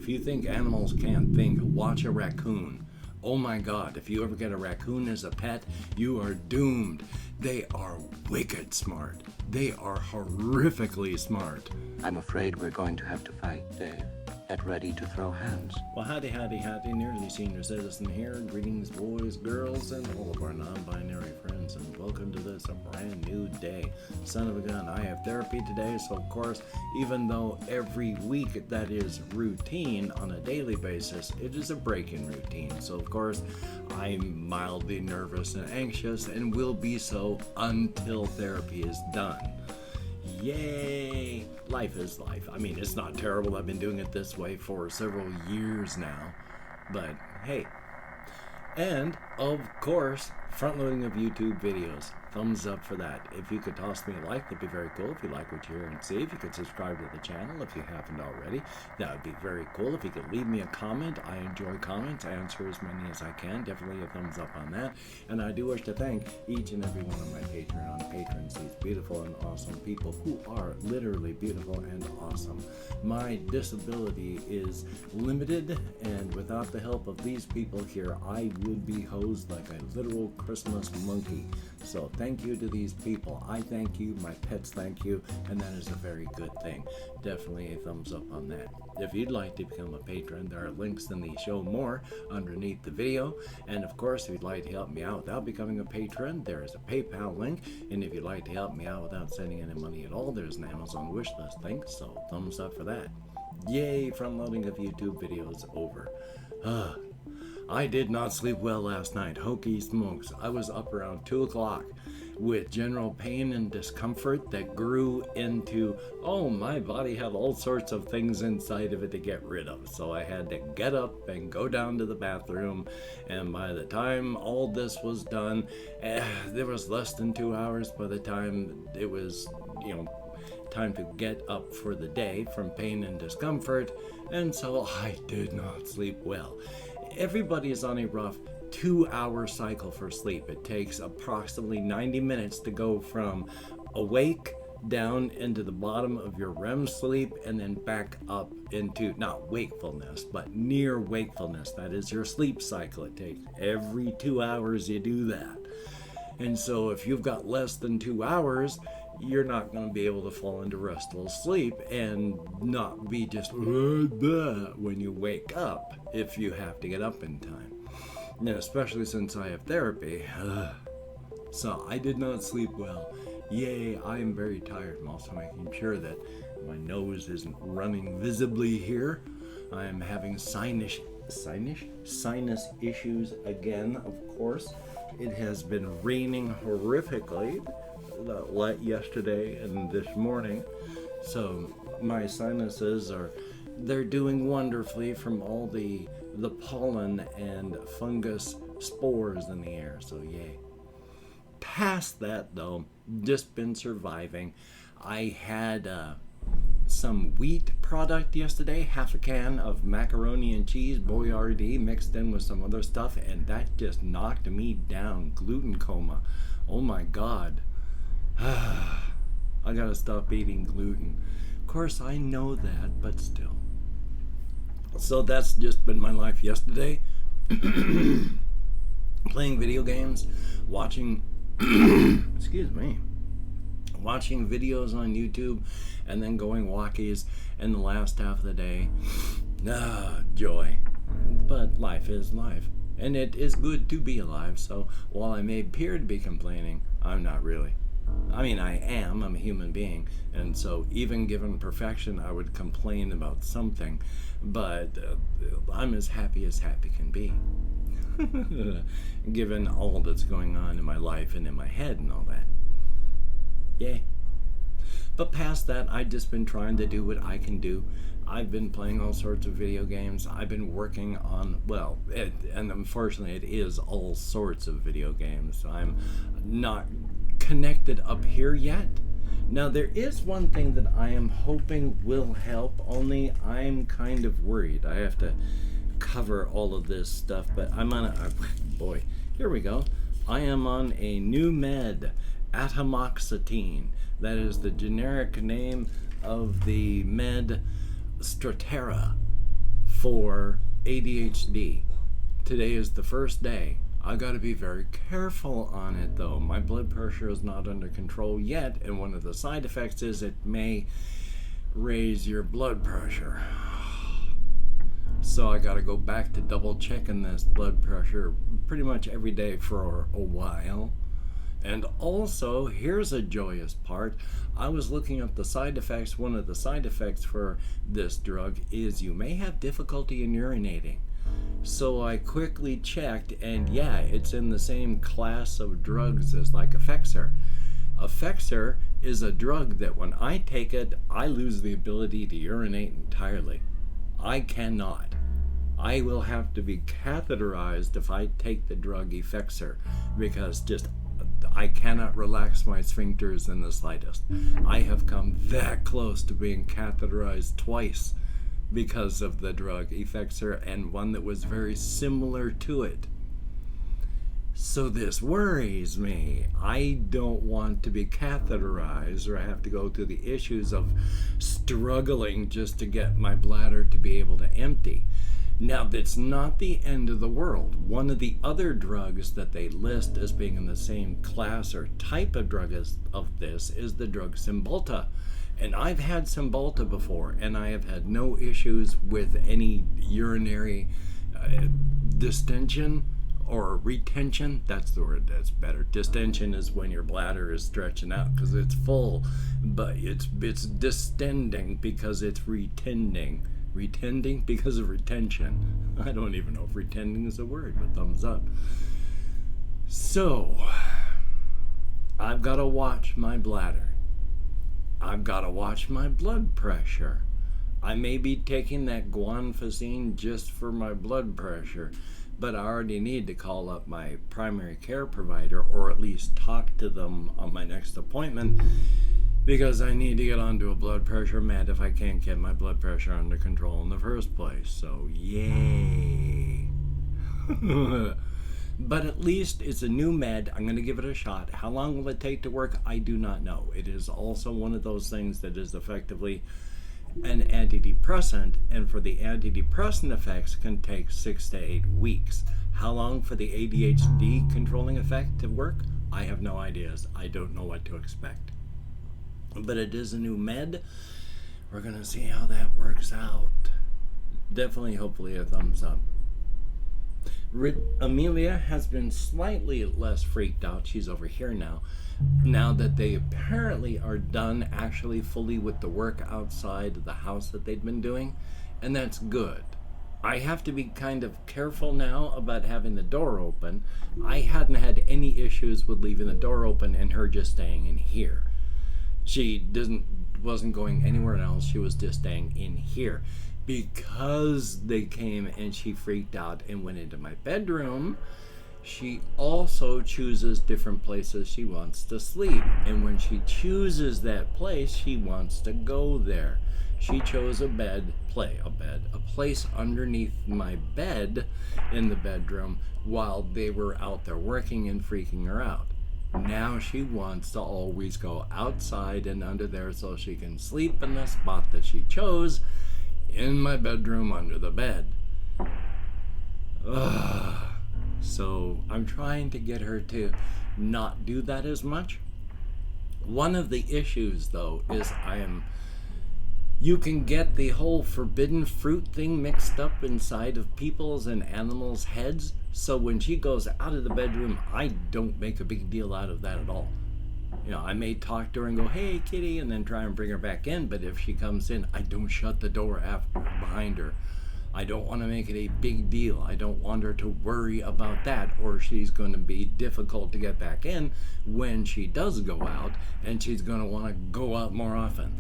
If you think animals can't think, watch a raccoon. Oh my God, if you ever get a raccoon as a pet, you are doomed. They are wicked smart. They are horrifically smart. I'm afraid we're going to have to fight, Dave. Get ready to throw hands. Well, howdy, nearly senior citizen here. Greetings, boys, girls, and all of our non-binary friends, and welcome to this, a brand new day. Son of a gun, I have therapy today, so of course, even though every week that is routine on a daily basis, it is a break-in routine. So of course, I'm mildly nervous and anxious, and will be so until therapy is done. Yay! Life is life. I mean, it's not terrible. I've been doing it this way for several years now. But hey. And, of course, front loading of YouTube videos. Thumbs up for that. If you could toss me a like, that'd be very cool. If you like what you hear and see, if you could subscribe to the channel if you haven't already, that would be very cool. If you could leave me a comment, I enjoy comments. I answer as many as I can. Definitely a thumbs up on that. And I do wish to thank each and every one of my Patreon patrons, these beautiful and awesome people who are literally beautiful and awesome. My disability is limited, and without the help of these people here, I would be hosed like a literal Christmas monkey. So thank you to these people. I thank you, my pets thank you, and that is a very good thing. Definitely a thumbs up on that. If you'd like to become a patron, there are links in the show more underneath the video. And of course, if you'd like to help me out without becoming a patron, there is a PayPal link. And if you'd like to help me out without sending any money at all, there's an Amazon wishlist link. So thumbs up for that. Yay, front loading of YouTube videos over. I did not sleep well last night. Hokey smokes. I was up around 2 o'clock with general pain and discomfort that grew into, my body had all sorts of things inside of it to get rid of. So I had to get up and go down to the bathroom. And by the time all this was done, there was less than 2 hours by the time it was, time to get up for the day from pain and discomfort. And so I did not sleep well. Everybody is on a rough 2-hour cycle for sleep. It takes approximately 90 minutes to go from awake down into the bottom of your REM sleep and then back up into, not wakefulness, but near wakefulness. That is your sleep cycle. It takes every 2 hours you do that. And so if you've got less than 2 hours, you're not going to be able to fall into restful sleep and not be just when you wake up if you have to get up in time. And especially since I have therapy. So I did not sleep well. Yay, I am very tired. I'm also making sure that my nose isn't running visibly here. I am having sinus issues again, of course. It has been raining horrifically yesterday and this morning, so my sinuses they're doing wonderfully from all the pollen and fungus spores in the air, so yay. Past that though, just been surviving. I had some wheat product yesterday, half a can of macaroni and cheese, Boyardee, mixed in with some other stuff, and that just knocked me down. Gluten coma. Oh my God. I gotta stop eating gluten. Of course, I know that, but still. So that's just been my life yesterday. Playing video games, watching, watching videos on YouTube, and then going walkies in the last half of the day. Joy. But life is life. And it is good to be alive, so while I may appear to be complaining, I'm not really. I mean, I'm a human being, and so even given perfection, I would complain about something, but I'm as happy can be, given all that's going on in my life and in my head and all that. Yay. But past that, I've just been trying to do what I can do. I've been playing all sorts of video games. I've been working on, and unfortunately it is all sorts of video games. I'm not connected up here yet. Now there is one thing that I am hoping will help, only I'm kind of worried. I have to cover all of this stuff, but I'm on here we go. I am on a new med, atomoxetine. That is the generic name of the med Strattera for ADHD. Today is the first day. I got to be very careful on it though. My blood pressure is not under control yet, and one of the side effects is it may raise your blood pressure. So I got to go back to double checking this blood pressure pretty much every day for a while. And also, here's a joyous part. I was looking up the side effects. One of the side effects for this drug is you may have difficulty in urinating. So I quickly checked, and yeah, it's in the same class of drugs as like Effexor. Effexor is a drug that when I take it, I lose the ability to urinate entirely. I cannot. I will have to be catheterized if I take the drug Effexor, because I cannot relax my sphincters in the slightest. I have come that close to being catheterized twice because of the drug Effexor, and one that was very similar to it. So this worries me. I don't want to be catheterized or have to go through the issues of struggling just to get my bladder to be able to empty. Now, that's not the end of the world. One of the other drugs that they list as being in the same class or type of drug as of this is the drug Cymbalta. And I've had Cymbalta before, and I have had no issues with any urinary distension or retention. That's the word that's better. Distension is when your bladder is stretching out because it's full, but it's distending because it's retending. Retending because of retention. I don't even know if retending is a word, but thumbs up. So, I've got to watch my bladder. I've got to watch my blood pressure. I may be taking that guanfacine just for my blood pressure, but I already need to call up my primary care provider, or at least talk to them on my next appointment, because I need to get onto a blood pressure med if I can't get my blood pressure under control in the first place. So, yay. But at least it's a new med. I'm going to give it a shot. How long will it take to work? I do not know. It is also one of those things that is effectively an antidepressant, and for the antidepressant effects can take 6 to 8 weeks. How long for the ADHD controlling effect to work? I have no ideas. I don't know what to expect. But it is a new med. We're going to see how that works out. Definitely, hopefully, a thumbs up. Amelia has been slightly less freaked out. She's over here now that they apparently are done actually fully with the work outside of the house that they'd been doing, and that's good. I have to be kind of careful now about having the door open. I hadn't had any issues with leaving the door open and her just staying in here. She wasn't going anywhere else. She was just staying in here. Because they came and she freaked out and went into my bedroom, she also chooses different places she wants to sleep. And when she chooses that place, she wants to go there. She chose a place underneath my bed in the bedroom while they were out there working and freaking her out. Now she wants to always go outside and under there so she can sleep in the spot that she chose, in my bedroom under the bed. So I'm trying to get her to not do that as much. One of the issues though is you can get the whole forbidden fruit thing mixed up inside of people's and animals' heads. So when she goes out of the bedroom, I don't make a big deal out of that at all. You know, I may talk to her and go, "Hey, kitty," and then try and bring her back in. But if she comes in, I don't shut the door behind her. I don't want to make it a big deal. I don't want her to worry about that, or she's going to be difficult to get back in when she does go out, and she's going to want to go out more often.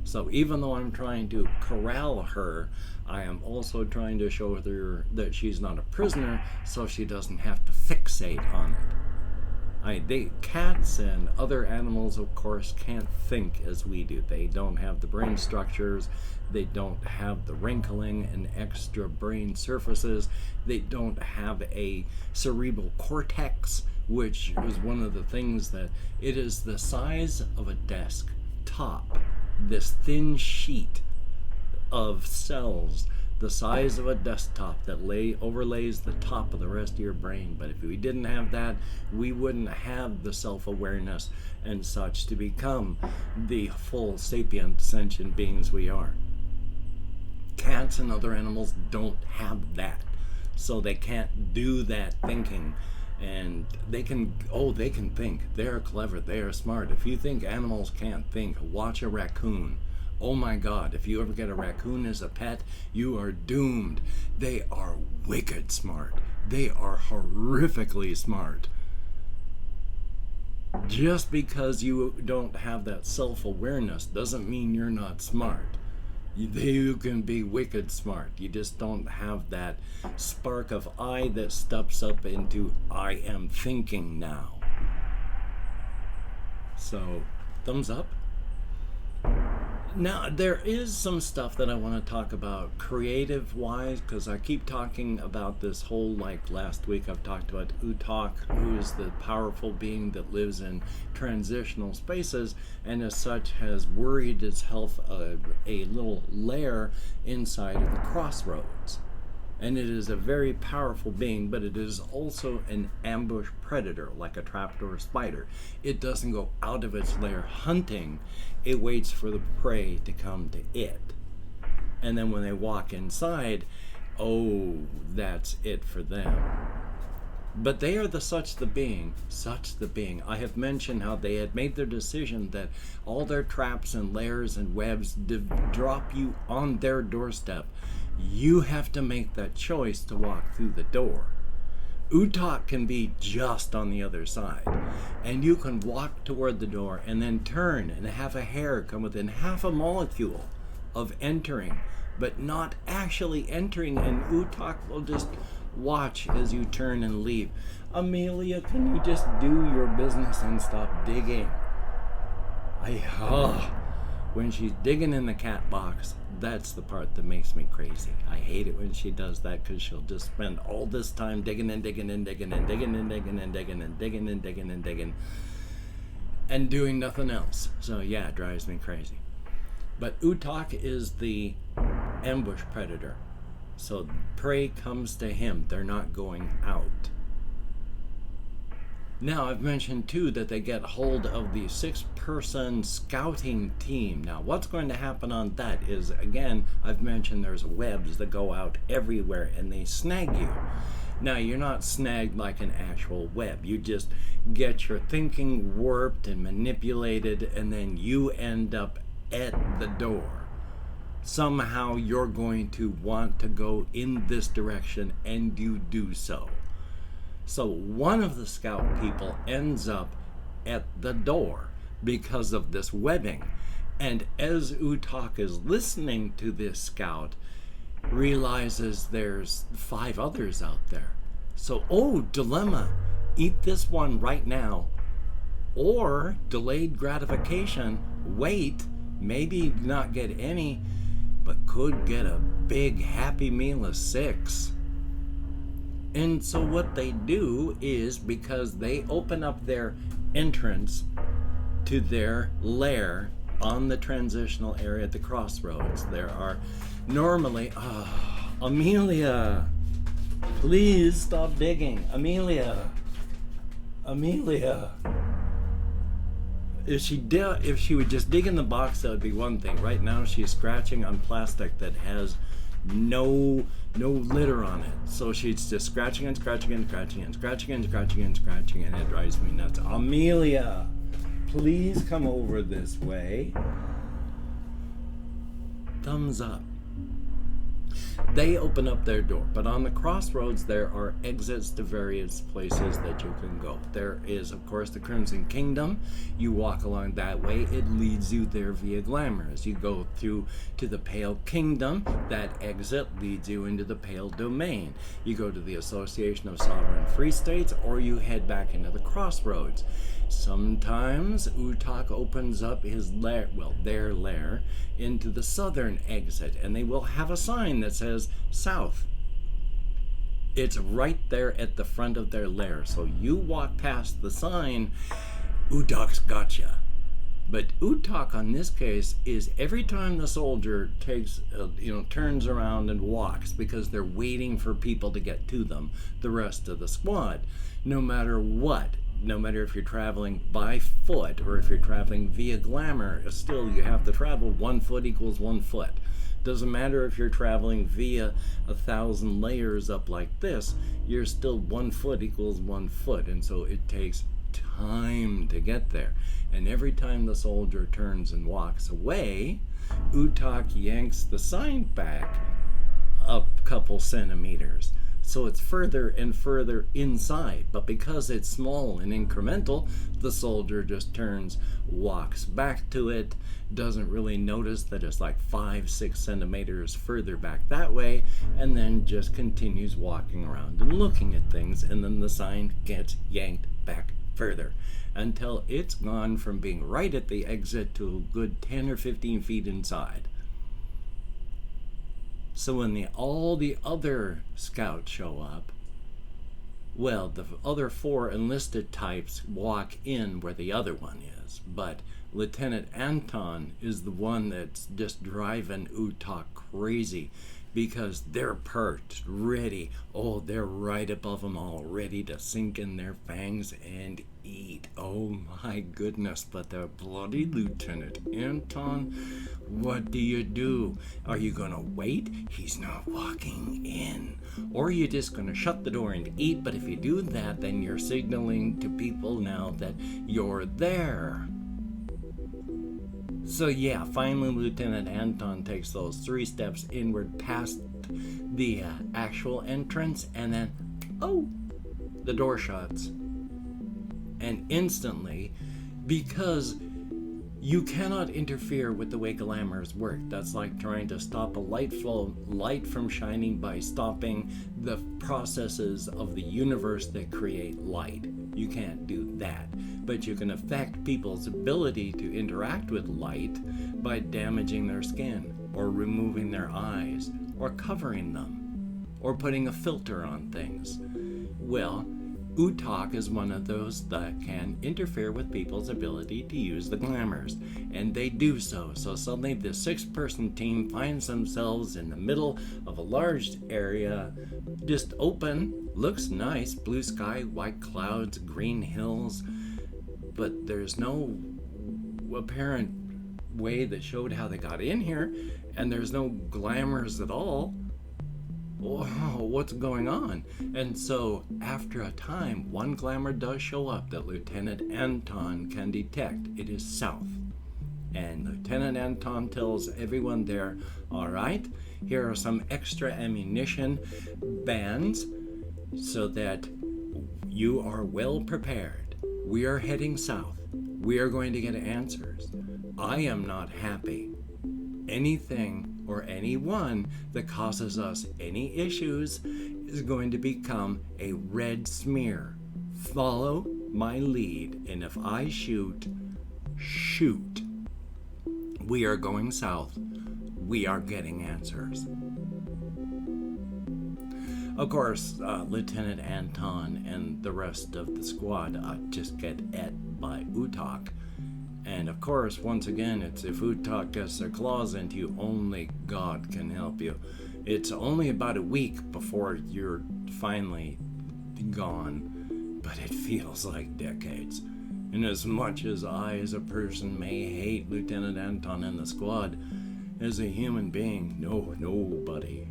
So even though I'm trying to corral her, I am also trying to show her that she's not a prisoner, so she doesn't have to fixate on it. Cats and other animals, of course, can't think as we do. They don't have the brain structures. They don't have the wrinkling and extra brain surfaces. They don't have a cerebral cortex, which is one of the things that it is the size of a desk top, this thin sheet of cells the size of a desktop that overlays the top of the rest of your brain. But if we didn't have that, we wouldn't have the self-awareness and such to become the full sapient sentient beings we are. Cats and other animals don't have that, so they can't do that thinking. And they can think. They're clever, they are smart. If you think animals can't think, watch a raccoon. Oh my God, if you ever get a raccoon as a pet, you are doomed. They are wicked smart. They are horrifically smart. Just because you don't have that self-awareness doesn't mean you're not smart. You can be wicked smart. You just don't have that spark of I that steps up into I am thinking now. So, thumbs up. Now, there is some stuff that I want to talk about creative-wise, because I keep talking about this whole, like last week I've talked about Utokk, who is the powerful being that lives in transitional spaces, and as such has worried itself a little lair inside of the crossroads. And it is a very powerful being, but it is also an ambush predator, like a trapdoor spider. It doesn't go out of its lair hunting. It waits for the prey to come to it. And then when they walk inside, oh, that's it for them. But they are such the being. I have mentioned how they had made their decision that all their traps and lairs and webs drop you on their doorstep. You have to make that choice to walk through the door. Utokk can be just on the other side, and you can walk toward the door and then turn and have a hair come within half a molecule of entering, but not actually entering, and Utokk will just watch as you turn and leave. Amelia, can you just do your business and stop digging? When she's digging in the cat box, that's the part that makes me crazy. I hate it when she does that, because she'll just spend all this time digging and digging and digging and digging and digging and digging and digging and digging and digging and doing nothing else. So yeah, it drives me crazy. But Utokk is the ambush predator. So prey comes to him. They're not going out. Now, I've mentioned too that they get hold of the 6-person scouting team. Now, what's going to happen on that is, again, I've mentioned there's webs that go out everywhere and they snag you. Now, you're not snagged like an actual web. You just get your thinking warped and manipulated, and then you end up at the door. Somehow you're going to want to go in this direction, and you do so. So one of the scout people ends up at the door because of this webbing. And as Utokk is listening to this scout, realizes there's 5 others out there. So, dilemma. Eat this one right now. Or delayed gratification. Wait, maybe not get any, but could get a big happy meal of 6. And so what they do is, because they open up their entrance to their lair on the transitional area at the crossroads, there are normally, Amelia, please stop digging. Amelia. If she would just dig in the box, that would be one thing. Right now she's scratching on plastic that has no litter on it, so she's just scratching and scratching and scratching and scratching and scratching and scratching, and it drives me nuts. Amelia, please come over this way. Thumbs up. They open up their door, but on the crossroads there are exits to various places that you can go. There is, of course, the Crimson Kingdom. You walk along that way, it leads you there via Glamours. You go through to the Pale Kingdom, that exit leads you into the Pale Domain. You go to the Association of Sovereign Free States, or you head back into the crossroads. Sometimes Utokk opens up his lair, their lair, into the southern exit, and they will have a sign that says south. It's right there at the front of their lair, so you walk past the sign, Utokk's gotcha. But Utokk on this case is every time the soldier turns around and walks, because they're waiting for people to get to them, the rest of the squad, no matter what, no matter if you're traveling by foot or if you're traveling via glamour, still you have to travel 1 foot equals 1 foot. Doesn't matter if you're traveling via 1,000 layers up like this, you're still 1 foot equals 1 foot, and so it takes time to get there. And every time the soldier turns and walks away, Utokk yanks the sign back a couple centimeters. So it's further and further inside. But because it's small and incremental, the soldier just turns, walks back to it, doesn't really notice that it's like 5-6 centimeters further back that way, and then just continues walking around and looking at things, and then the sign gets yanked back further until it's gone from being right at the exit to a good 10 or 15 feet inside. So when all the other scouts show up, well, the other 4 enlisted types walk in where the other one is, but Lieutenant Anton is the one that's just driving Utokk crazy, because they're perched, ready. Oh, they're right above them all, ready to sink in their fangs and eat. Oh my goodness, but the bloody Lieutenant Anton, what do you do? Are you gonna wait? He's not walking in. Or are you just gonna shut the door and eat? But if you do that, then you're signaling to people now that you're there. So yeah, finally Lieutenant Anton takes those 3 steps inward past the actual entrance, and then, oh, the door shuts. And instantly, because you cannot interfere with the way glamours work. That's like trying to stop a light from shining by stopping the processes of the universe that create light. You can't do that. But you can affect people's ability to interact with light by damaging their skin, or removing their eyes, or covering them, or putting a filter on things. Well, Utokk is one of those that can interfere with people's ability to use the glamours, and they do so. So suddenly the 6-person team finds themselves in the middle of a large area, just open, looks nice, blue sky, white clouds, green hills, but there's no apparent way that showed how they got in here, and there's no glamours at all. Whoa, what's going on? And so after a time, one glamour does show up that Lieutenant Anton can detect. It is south. And Lieutenant Anton tells everyone there, all right, here are some extra ammunition bands so that you are well prepared. We are heading south. We are going to get answers. I am not happy. Anything or anyone that causes us any issues is going to become a red smear. Follow my lead, and if I shoot. We are going south. We are getting answers. Of course, Lieutenant Anton and the rest of the squad just get ate by Utokk. And of course, once again, it's if Utokk gets their claws into you, only God can help you. It's only about a week before you're finally gone, but it feels like decades. And as much as I, as a person, may hate Lieutenant Anton and the squad, as a human being, nobody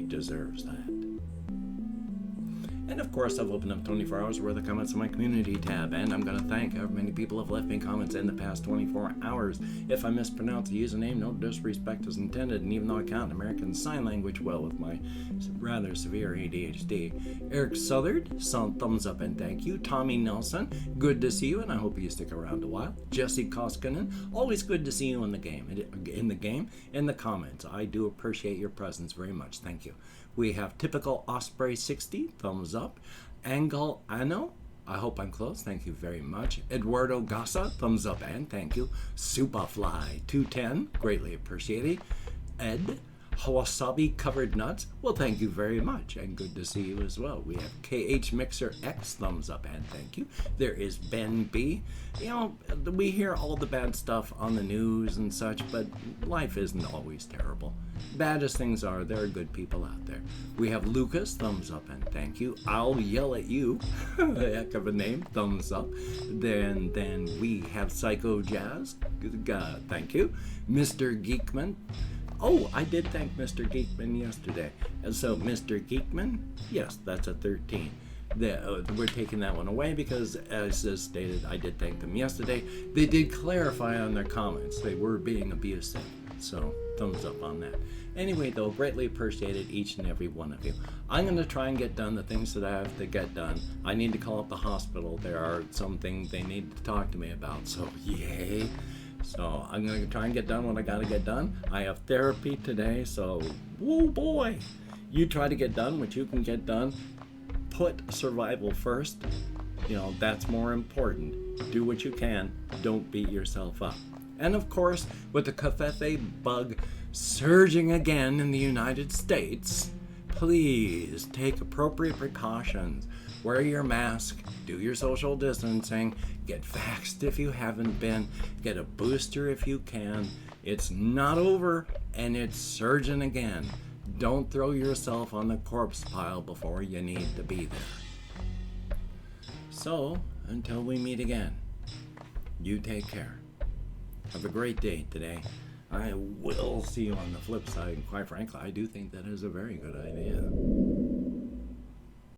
deserves that. And of course, I've opened up 24 hours worth of comments in my community tab, and I'm going to thank however many people have left me comments in the past 24 hours. If I mispronounce the username, no disrespect is intended, and even though I count American Sign Language well with my rather severe ADHD. Eric Southard, some thumbs up and thank you. Tommy Nelson, good to see you, and I hope you stick around a while. Jesse Koskinen, always good to see you in the game, in the comments. I do appreciate your presence very much. Thank you. We have Typical Osprey 60, thumbs up. Angle Ano, I hope I'm close, thank you very much. Eduardo Gassa, thumbs up and thank you. Superfly 210, greatly appreciated. Ed Wasabi covered nuts? Well, thank you very much, and good to see you as well. We have KH Mixer X, thumbs up, and thank you. There is Ben B. You know, we hear all the bad stuff on the news and such, but life isn't always terrible. Bad as things are, there are good people out there. We have Lucas, thumbs up, and thank you. I'll yell at you, heck of a name, thumbs up. Then we have Psycho Jazz, thank you. Mr. Geekman. Oh, I did thank Mr. Geekman yesterday. And so, Mr. Geekman, yes, that's a 13. We're taking that one away because, as stated, I did thank them yesterday. They did clarify on their comments. They were being abusive. So, thumbs up on that. Anyway, though, greatly appreciated each and every one of you. I'm going to try and get done the things that I have to get done. I need to call up the hospital. There are some things they need to talk to me about. So, yay. So I'm going to try and get done what I got to get done. I have therapy today, so, woo boy. You try to get done what you can get done. Put survival first. You know, that's more important. Do what you can. Don't beat yourself up. And of course, with the Covfefe bug surging again in the United States, please take appropriate precautions. Wear your mask, do your social distancing, get vaxxed if you haven't been, get a booster if you can. It's not over, and it's surging again. Don't throw yourself on the corpse pile before you need to be there. So, until we meet again, you take care. Have a great day today. I will see you on the flip side, and quite frankly, I do think that is a very good idea.